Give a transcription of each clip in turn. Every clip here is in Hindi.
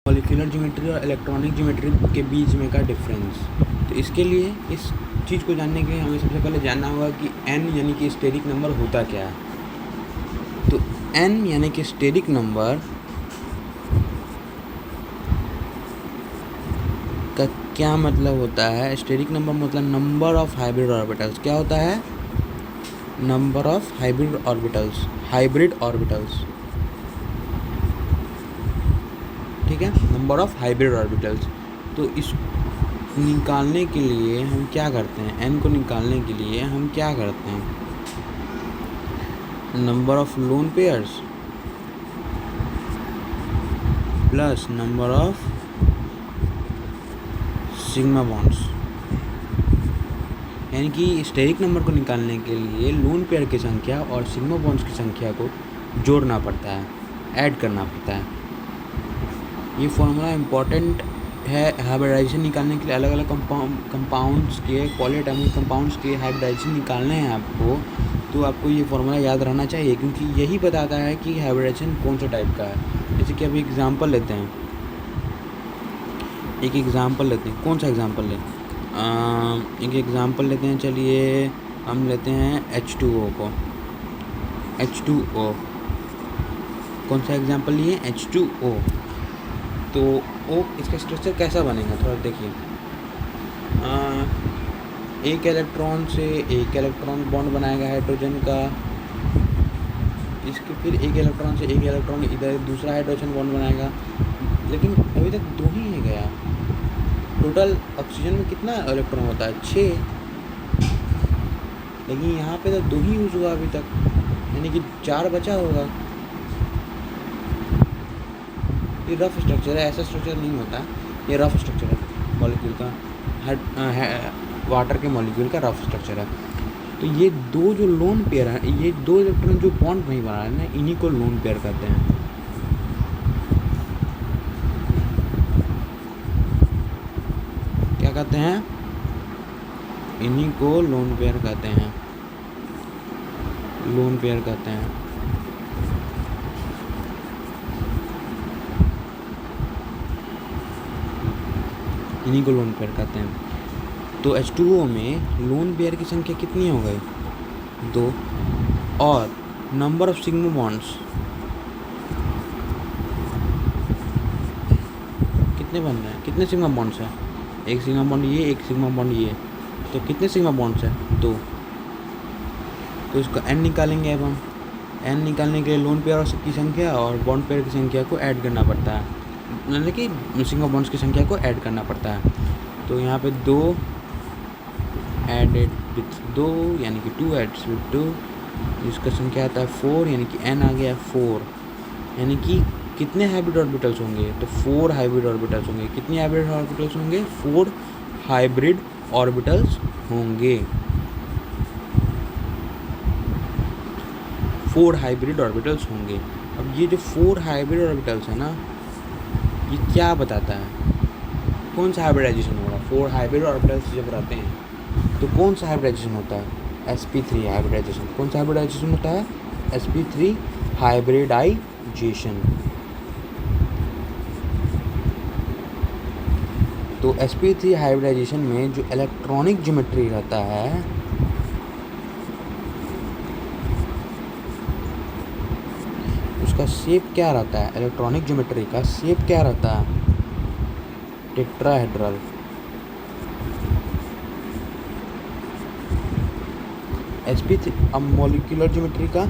मॉलिक्यूलर ज्योमेट्री और इलेक्ट्रॉनिक ज्योमेट्री के बीच में का डिफरेंस। तो इसके लिए इस चीज़ को जानने के लिए हमें सबसे पहले जानना होगा कि n यानी कि स्टेरिक नंबर होता क्या है। तो n यानी कि स्टेरिक नंबर का क्या मतलब होता है। स्टेरिक नंबर मतलब नंबर ऑफ हाइब्रिड ऑर्बिटल्स। क्या होता है? Number of hybrid orbitals. ठीक है, नंबर ऑफ हाइब्रिड ऑर्बिटल्स। तो इस निकालने के लिए हम क्या करते हैं? n को निकालने के लिए हम क्या करते हैं? Number of lone pairs plus number of sigma bonds. यानी कि स्टेरिक नंबर को निकालने के लिए लोन पेयर की संख्या और सिग्मा बॉन्ड्स की संख्या को जोड़ना पड़ता है, ऐड करना पड़ता है। ये फॉर्मूला इम्पॉर्टेंट है हाइब्रिडाइजेशन निकालने के लिए। अलग अलग कंपाउंड्स के, पॉलीएटॉमिक कंपाउंड्स के हाइब्रिडाइजेशन निकालने हैं आपको, तो आपको ये फॉर्मूला याद रहना चाहिए, क्योंकि यही बताता है कि हाइब्रिडाइजेशन कौन सा टाइप का है। जैसे कि अभी एग्जांपल लेते हैं, कौन सा एग्जांपल लें? एक एग्जांपल लेते हैं, चलिए हम लेते हैं H2O को। H2O कौन सा एग्जांपल लिए? H2O। तो O इसका स्ट्रक्चर कैसा बनेगा थोड़ा देखिए। एक इलेक्ट्रॉन से एक इलेक्ट्रॉन बॉन्ड बनाएगा हाइड्रोजन का, इसके फिर एक इलेक्ट्रॉन से एक इलेक्ट्रॉन इधर दूसरा हाइड्रोजन बॉन्ड बनाएगा। लेकिन अभी तक 2 ही है गया। टोटल ऑक्सीजन में कितना इलेक्ट्रॉन होता है? 6। लेकिन यहाँ पे तो 2 ही यूज़ हुआ अभी तक, यानी कि 4 बचा होगा। ये रफ स्ट्रक्चर है, ऐसा स्ट्रक्चर नहीं होता। ये रफ स्ट्रक्चर है मॉलिक्यूल का, वाटर के मॉलिक्यूल का रफ स्ट्रक्चर है। तो ये 2 जो लोन पेयर है, ये 2 इलेक्ट्रॉन जो बॉन्ड नहीं बना रहे हैं ना, इन्हीं को लोन पेयर कहते हैं। क्या कहते हैं? इन्हीं को लोन पेयर कहते हैं। लोन पेयर कहते हैं। इन्हीं को लोन पेयर कहते हैं। तो H2O में लोन पेयर की संख्या कितनी हो गई? 2। और नंबर ऑफ सिग्मा बॉन्ड्स कितने बन रहे हैं? कितने सिग्मा बॉन्ड्स हैं? एक सिग्मा बॉन्ड ये, एक सिग्मा बॉन्ड ये। तो कितने सिग्मा बॉन्ड्स हैं? 2। तो इसका n निकालेंगे। अब हम n निकालने के लिए लोन पेयर की संख्या और बॉन्ड पेयर की संख्या को ऐड करना पड़ता है, यानी कि सिग्मा बॉन्ड्स की संख्या को ऐड करना पड़ता है। तो यहाँ पे 2 एडेड विथ 2, यानी कि 2 एड्स विथ 2, इसका संख्या आता है 4, यानी कि n आ गया 4। यानी कि कितने हाइब्रिड ऑर्बिटल्स होंगे? तो 4 हाइब्रिड ऑर्बिटल्स होंगे। कितनी हाइब्रिड ऑर्बिटल्स होंगे? 4 हाइब्रिड ऑर्बिटल्स होंगे। 4 हाइब्रिड ऑर्बिटल्स होंगे। अब ये जो 4 हाइब्रिड ऑर्बिटल्स है ना, ये क्या बताता है? कौन सा हाइब्रिडाइजेशन होगा? 4 हाइब्रिड ऑर्बिटल्स जब रहते हैं तो कौन सा हाइब्रिडाइजेशन होता है? sp3 hybridisation. कौन सा हाइब्रिडाइजेशन होता है? sp3 hybridisation. तो sp3 हाइब्रिडाइजेशन में जो इलेक्ट्रॉनिक ज्योमेट्री रहता है, उसका शेप क्या रहता है? इलेक्ट्रॉनिक ज्योमेट्री का शेप क्या रहता है? टेट्राहेड्रल। sp3 अब मॉलिक्यूलर ज्योमेट्री का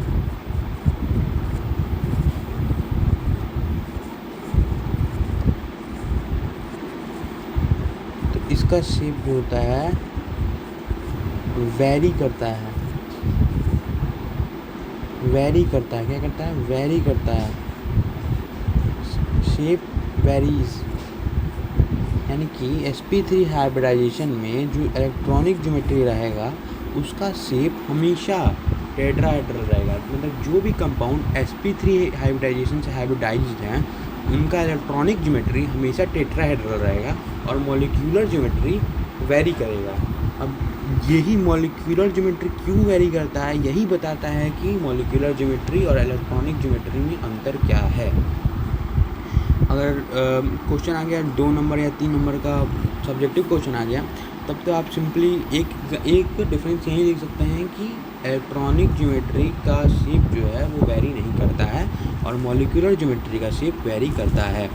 तो इसका शेप जो होता है वेरी करता है। क्या करता है? वेरी करता है। Shape varies. यानी कि sp3 हाइब्रिडाइजेशन में जो इलेक्ट्रॉनिक ज्योमेट्री रहेगा उसका शेप हमेशा टेट्राहेड्रल रहेगा। मतलब जो भी कंपाउंड sp3 हाइब्रिडाइजेशन से हाइब्रिडाइज्ड हैं उनका इलेक्ट्रॉनिक ज्योमेट्री हमेशा टेट्राहेड्रल रहेगा और मॉलिक्यूलर ज्योमेट्री वेरी करेगा। अब यही मॉलिक्यूलर ज्योमेट्री क्यों वेरी करता है, यही बताता है कि मॉलिक्यूलर ज्योमेट्री और इलेक्ट्रॉनिक ज्योमेट्री में अंतर क्या है। अगर क्वेश्चन आ गया 2 नंबर या 3 नंबर का सब्जेक्टिव क्वेश्चन आ गया, तब तो आप सिंपली एक डिफरेंस यही देख सकते हैं कि इलेक्ट्रॉनिक ज्योमेट्री का शेप जो है वो वेरी नहीं करता है और मॉलिक्यूलर ज्योमेट्री का शेप वेरी करता है।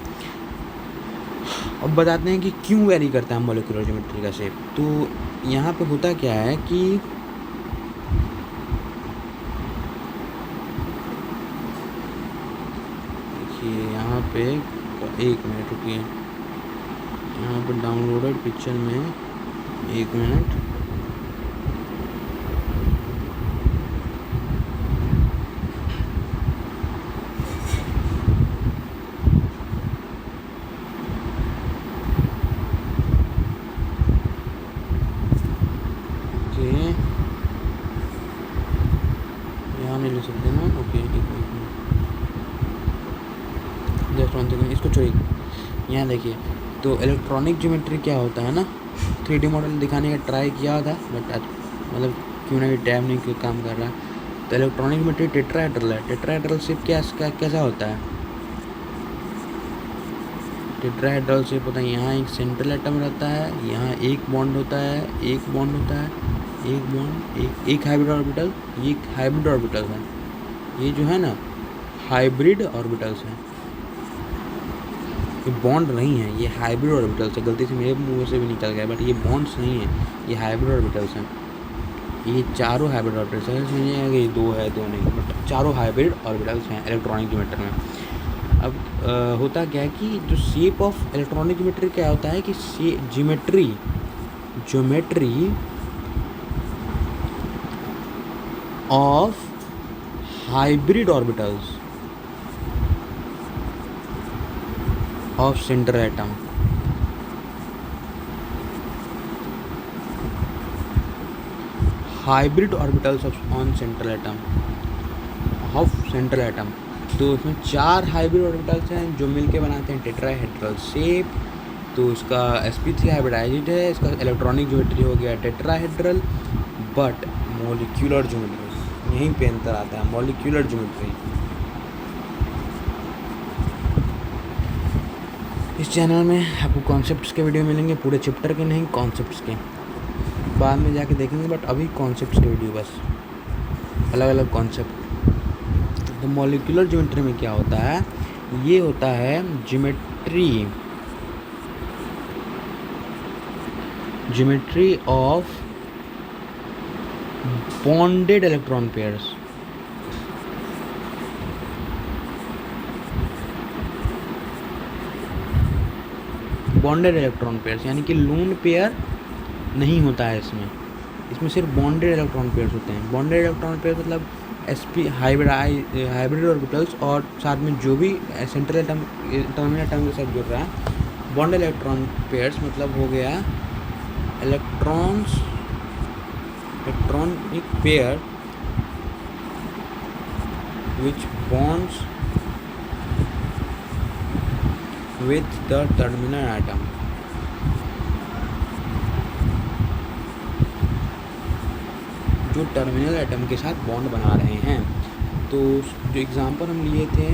अब बताते हैं कि क्यों वेरी करता है मॉलिक्यूलर ज्योमेट्री का शेप। तो यहाँ पे होता क्या है कि देखिए यहाँ पे, एक मिनट रुकिए, यहाँ पे डाउनलोडेड पिक्चर में, एक मिनट, यहाँ नहीं ले सकते ना, ओके, जस्ट वन सेकेंड, इसको छोड़िए। यहाँ देखिए, तो इलेक्ट्रॉनिक ज्योमेट्री क्या होता है ना, 3D मॉडल दिखाने का ट्राई किया था बट आज मतलब क्यों ना कि टाइम नहीं क्यों काम कर रहा है। तो इलेक्ट्रॉनिक ज्योमेट्री टेट्राहेड्रल है। टेट्राहेड्रल शेप कैसा होता है? टेट्राहेड्रल शेप होता है, यहाँ एक सेंट्रल एटम रहता है, यहाँ एक बॉन्ड होता है, एक बॉन्ड होता है, एक बॉन्ड, एक हाइब्रिड ऑर्बिटल, ये हाइब्रिड ऑर्बिटल है। ये जो है ना हाइब्रिड ऑर्बिटल्स हैं, ये बॉन्ड नहीं है, ये हाइब्रिड ऑर्बिटल्स है। गलती से मेरे मुंह से भी निकल गया, बट ये बॉन्ड्स नहीं है, ये हाइब्रिड ऑर्बिटल्स हैं। ये चारों हाइब्रिड ऑर्बिटल्स हैं, समझिएगा कि ये दो है दो नहीं, बट चारों हाइब्रिड ऑर्बिटल्स हैं इलेक्ट्रॉनिक ज्योमेट्री में। अब होता क्या है कि जो शेप ऑफ इलेक्ट्रॉनिक ज्योमेट्री क्या होता है कि geometry of hybrid orbitals of central atom, hybrid orbitals on central atom of central atom. तो इसमें 4 हाइब्रिड ऑर्बिटल्स हैं जो मिलके बनाते हैं टेट्राहेड्रल शेप। तो इसका sp3 हाइब्रिडाइज्ड है, इसका इलेक्ट्रॉनिक ज्योमेट्री हो गया टेट्राहेड्रल, बट मॉलिक्यूलर ज्योमेट्री यहीं पे अंतर आता है। मॉलिक्यूलर ज्योमेट्री इस चैनल में आपको कॉन्सेप्ट्स के वीडियो मिलेंगे, पूरे चैप्टर के नहीं, कॉन्सेप्ट्स के बाद में जाके देखेंगे, बट अभी कॉन्सेप्ट्स के वीडियो बस, अलग अलग कॉन्सेप्ट। तो मॉलिक्यूलर ज्योमेट्री में क्या होता है, ये होता है geometry of bonded electron pairs. Bonded electron pairs यानी कि लोन पेयर नहीं होता है इसमें सिर्फ बॉन्डेड इलेक्ट्रॉन पेयर्स होते हैं। बॉन्डेड इलेक्ट्रॉन पेयर्स मतलब sp हाइब्रिड ऑर्बिटल्स और साथ में जो भी सेंट्रल एटम टर्मिनल एटम के साथ जुड़ रहा है। बॉन्डेड इलेक्ट्रॉन पेयर्स मतलब हो गया electronic pair which bonds with the terminal atom। जो टर्मिनल एटम के साथ बॉन्ड बना रहे हैं। तो जो एग्जांपल हम लिए थे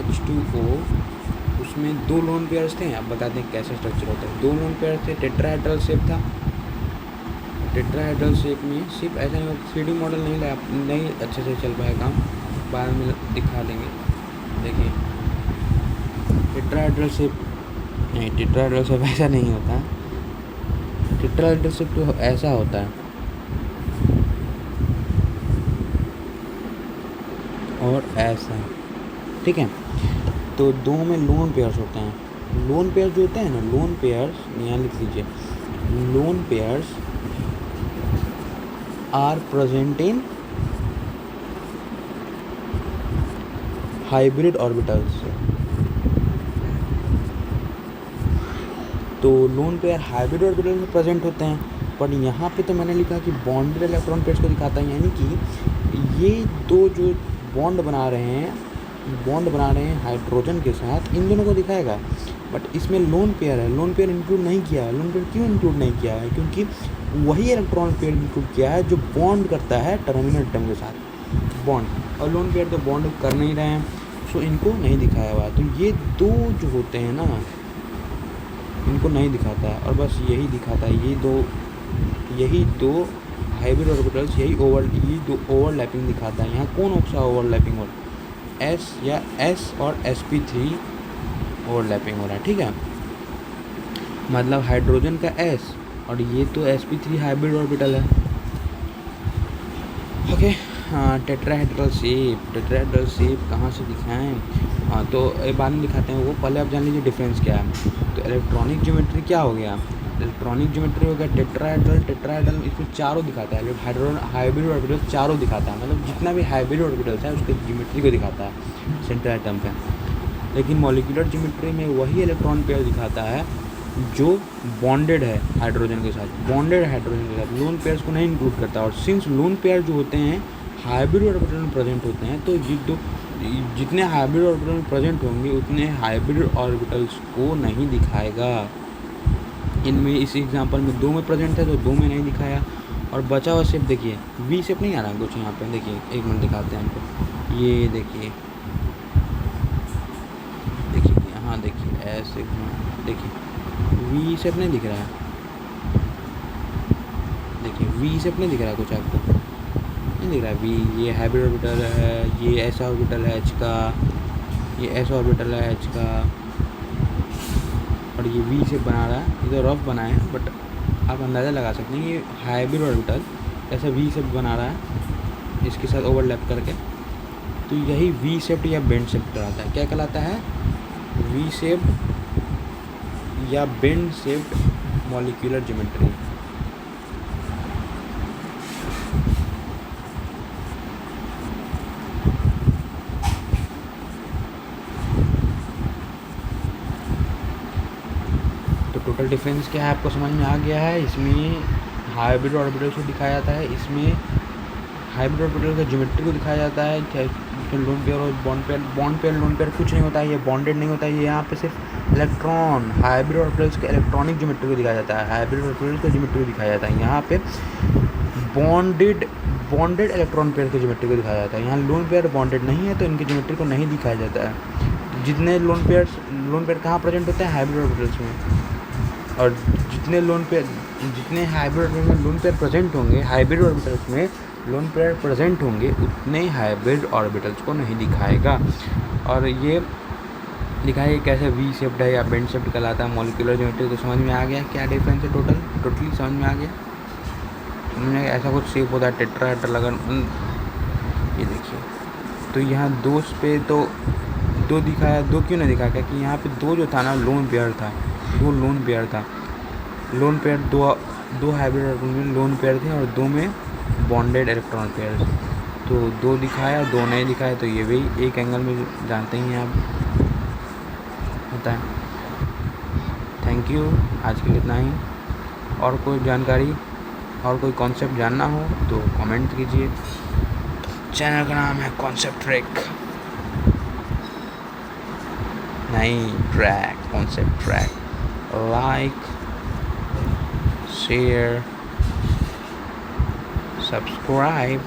H2O, उसमें 2 लोन पेयर्स थे। अब बताते हैं कैसे स्ट्रक्चर होता है। 2 लोन पेयर थे, टेट्राहेड्रल शेप था। टेट्राहेड्रल शेप में सिर्फ ऐसा नहीं, 3D मॉडल नहीं अच्छे से चल पाया काम, बाद में दिखा देंगे। देखिए टेट्राहेड्रल शेप नहीं, टेट्राहेड्रल शेप ऐसा नहीं होता। टेट्राहेड्रल शेप तो ऐसा होता है और ऐसा, ठीक है। तो 2 में लोन पेयर्स होते हैं। लोन पेयर जो होते हैं ना, लोन पेयर्स यहाँ लिख लीजिए, lone pairs are present in hybrid orbitals. तो लोन पेयर हाइब्रिड ऑर्बिटल में प्रेजेंट होते हैं, पर यहाँ पे तो मैंने लिखा कि बॉन्डेड इलेक्ट्रॉन पेयर्स को दिखाता है, यानी कि ये 2 जो बॉन्ड बना रहे हैं हाइड्रोजन के साथ, इन दोनों को दिखाएगा। बट इसमें लोन पेयर है, लोन पेयर इंक्लूड नहीं किया है। लोन पेयर क्यों इंक्लूड नहीं किया है? क्योंकि वही इलेक्ट्रॉन पेयर इंक्लूड किया है जो बॉन्ड करता है टर्मिनल एटम के साथ बॉन्ड, और लोन पेयर तो बॉन्ड कर नहीं रहे हैं। सो इनको नहीं दिखाया हुआ है। तो ये दो जो होते हैं ना, इनको नहीं दिखाता है, और बस यही दिखाता है। यही दो हाइब्रिड ऑर्बिटल्स, ये दो ओवरलैपिंग दिखाता है। यहाँ कौन सा ओवरलैपिंग हो रहा है? एस या एस और sp3 ओवरलैपिंग हो रहा है, ठीक है। मतलब हाइड्रोजन का एस और ये तो sp3 हाइब्रिड ऑर्बिटल है। ओके, हाँ, टेट्राहेड्रल शेप कहाँ से दिखाएं? हाँ, तो बाद में दिखाते हैं वो, पहले आप जान लीजिए डिफरेंस क्या है। तो इलेक्ट्रॉनिक ज्योमेट्री क्या हो गया? इलेक्ट्रॉनिक ज्योमेट्री हो गया टेट्राहेड्रल इसमें चारों दिखाता है। हाइब्रिड ऑर्बिटल चारों दिखाता है, मतलब जितना भी हाइब्रिड ऑर्बिटल्स है उसके ज्योमेट्री को दिखाता है सेंटर एटम पे। लेकिन मॉलिक्यूलर ज्योमेट्री में वही इलेक्ट्रॉन पेयर दिखाता है जो बॉन्डेड है हाइड्रोजन के साथ, लोन पेयर्स को नहीं इंक्लूड करता। और सिंस लोन पेयर जो होते हैं हाइब्रिड ऑर्बिटल में प्रेजेंट होते हैं, तो जितने हाइब्रिड ऑर्बिटल में प्रेजेंट होंगे उतने हाइब्रिड ऑर्बिटल्स को नहीं दिखाएगा। इनमें इस एग्जांपल में 2 में प्रेजेंट है तो 2 में नहीं दिखाया। और बचा हुआ शेप देखिए, वी शेप नहीं आ रहा कुछ यहाँ पे, देखिए एक मिनट दिखाते हैं आपको। ये देखिए यहाँ देखिए ऐसे, देखिए वी शेप नहीं दिख रहा है, देखिए वी शेप नहीं दिख रहा है कुछ आपको, नहीं दिख रहा है वी। ये हाइब्रिड ऑर्बिटल है, ये ऐसा ऑर्बिटल है एच का, ये ऐसा ऑर्बिटल है एच का, और ये वी शेप बना रहा है। ये तो रफ बना है बट आप अंदाज़ा लगा सकते हैं ये हाइब्रिड ऑर्बिटल ऐसा वी शेप बना रहा है इसके साथ ओवरलैप करके। तो यही वी शेप या बेंड शेप कहलाता है। क्या कहलाता है? वी शेप या बेंड शेप्ड मॉलिक्यूलर ज्योमेट्री। तो टोटल डिफरेंस क्या है आपको समझ में आ गया है। इसमें हाइब्रिड ऑर्बिटल को दिखाया जाता है, इसमें हाइब्रिड ऑर्बिटल का ज्योमेट्री को दिखाया जाता है। लोन पेयर और बॉन्ड पेयर लोन पेयर कुछ नहीं होता है, ये बॉन्डेड नहीं होता है। ये यहाँ पे सिर्फ इलेक्ट्रॉन हाइब्रिड ऑर्बिटल्स के इलेक्ट्रॉनिक ज्योमेट्री को दिखाया जाता है, हाइब्रिड ऑर्बिटल्स का ज्योमेट्री को दिखाया जाता है। यहाँ पे बॉन्डेड इलेक्ट्रॉन पेयर की ज्योमेट्री को दिखाया जाता है। यहाँ लोन पेयर बॉन्डेड नहीं है तो इनकी ज्योमेट्री को नहीं दिखाया जाता है। जितने लोन पेयर कहाँ प्रेजेंट होते हैं? हाइब्रिड ऑर्बिटल्स में। और जितने हाइब्रिड ऑर्बिटल्स में लोन पेयर प्रेजेंट होंगे, हाइब्रिड ऑर्बिटल्स में लोन पेयर प्रेजेंट होंगे, उतने हाइब्रिड ऑर्बिटल्स को नहीं दिखाएगा। और ये दिखाएगा कैसे वी शेप्ड है या बेंड शेप्ड कहलाता है मॉलिक्यूलर ज्योमेट्री। तो समझ में आ गया क्या डिफरेंस है? टोटली समझ में आ गया। ऐसा कुछ शेप होता है टेट्राहेड्रल। अगर ये देखिए, तो यहाँ 2 पे तो 2 दिखाया, 2 क्यों नहीं दिखाया? क्योंकि यहाँ पे 2 जो था ना लोन पेयर था, 2 लोन पेयर था। लोन पेयर 2 हाइब्रिड ऑर्बिटल में लोन पेयर थे और 2 में बॉन्डेड इलेक्ट्रॉन पेयर। तो 2 दिखाया, 2 नहीं दिखाया, तो ये भी एक एंगल में जानते ही हैं आप होता है। थैंक यू, आज के लिए इतना ही। और कोई जानकारी और कोई कॉन्सेप्ट जानना हो तो कमेंट कीजिए। चैनल का नाम है concept track, concept track. Like, share, subscribe.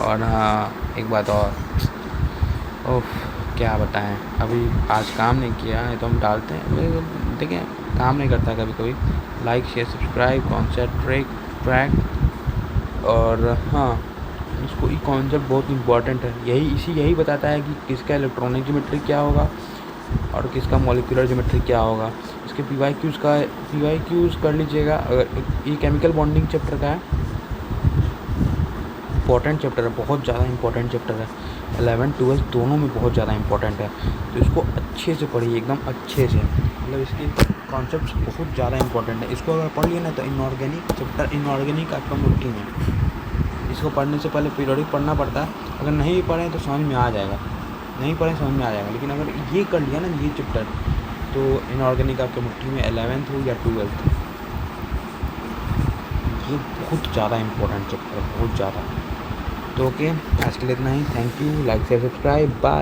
और हाँ, एक बात और, क्या बताएं, अभी आज काम नहीं किया है तो हम डालते हैं, देखें काम नहीं करता कभी कभी। Like, share, subscribe, concept track. और हाँ, इसको ये कॉन्सेप्ट बहुत इंपॉर्टेंट है। यही बताता है कि किसका इलेक्ट्रॉनिक ज्योमेट्री क्या होगा और किसका मॉलिक्यूलर ज्योमेट्री क्या होगा। इसके PYQs कर लीजिएगा। अगर ये केमिकल बॉन्डिंग चैप्टर का है, इंपॉर्टेंट चैप्टर है, बहुत ज़्यादा इंपॉर्टेंट चैप्टर है। 11th 12th दोनों में बहुत ज़्यादा इंपॉर्टेंट है, तो इसको अच्छे से पढ़िए, एकदम अच्छे से। मतलब इसके कॉन्सेप्ट्स बहुत ज़्यादा इंपॉर्टेंट है। इसको अगर पढ़ लिया ना तो इनऑर्गेनिक आपका मुट्ठी में। इसको पढ़ने से पहले पीरियोडिक पढ़ना पड़ता है। अगर नहीं भी पढ़ें तो समझ में आ जाएगा, लेकिन अगर ये कर लिया ना ये चैप्टर, तो इनऑर्गेनिक आपके मुट्ठी में 11th हो या 12th, ये बहुत ज़्यादा इंपॉर्टेंट चैप्टर है, बहुत ज़्यादा। तो ओके, आज के लिए इतना ही। Thank you, like share subscribe, bye.